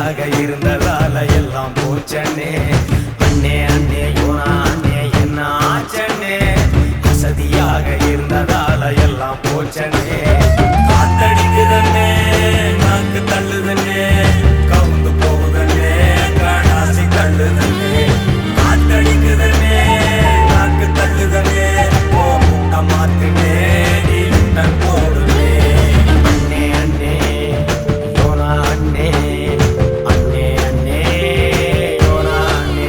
வசதியாக இருந்ததால எல்லாம் போச்சண்ணே. அண்ணே அண்ணே யோனா அண்ணே என்ன ஆச்சண்ணே. வசதியாக இருந்ததால எல்லாம் போச்சண்ணே. காத்தடிக்குதண்ணே நாக்கு தள்ளுதண்ணே கவுந்து போகுதண்ணே கடாசி தள்ளுதண்ணே. காத்தடிக்குதண்ணே நாக்கு தள்ளுதண்ணே ஓ முட்டை மாத்துனே நீ முட்டன் போடுவே. அண்ணே அண்ணே யோனா அண்ணே அண்ணே அண்ணே யோனா அண்ணே.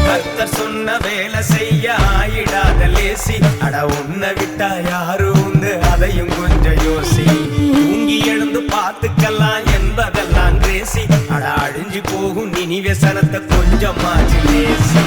கர்த்தர் சொன்ன வேலை செய்ய ஆயிடாத லேசி. அட உன்னை விட்டா யாரு உண்டு அதையும் கொஞ்சம் யோசி. தூங்கி எழுந்து பார்த்துக்கலாம் என்பதெல்லாம் கிரேசி. அட அழிஞ்சு போகும் நினைவே சனத்தை கொஞ்சம் மாற்றி லேசி.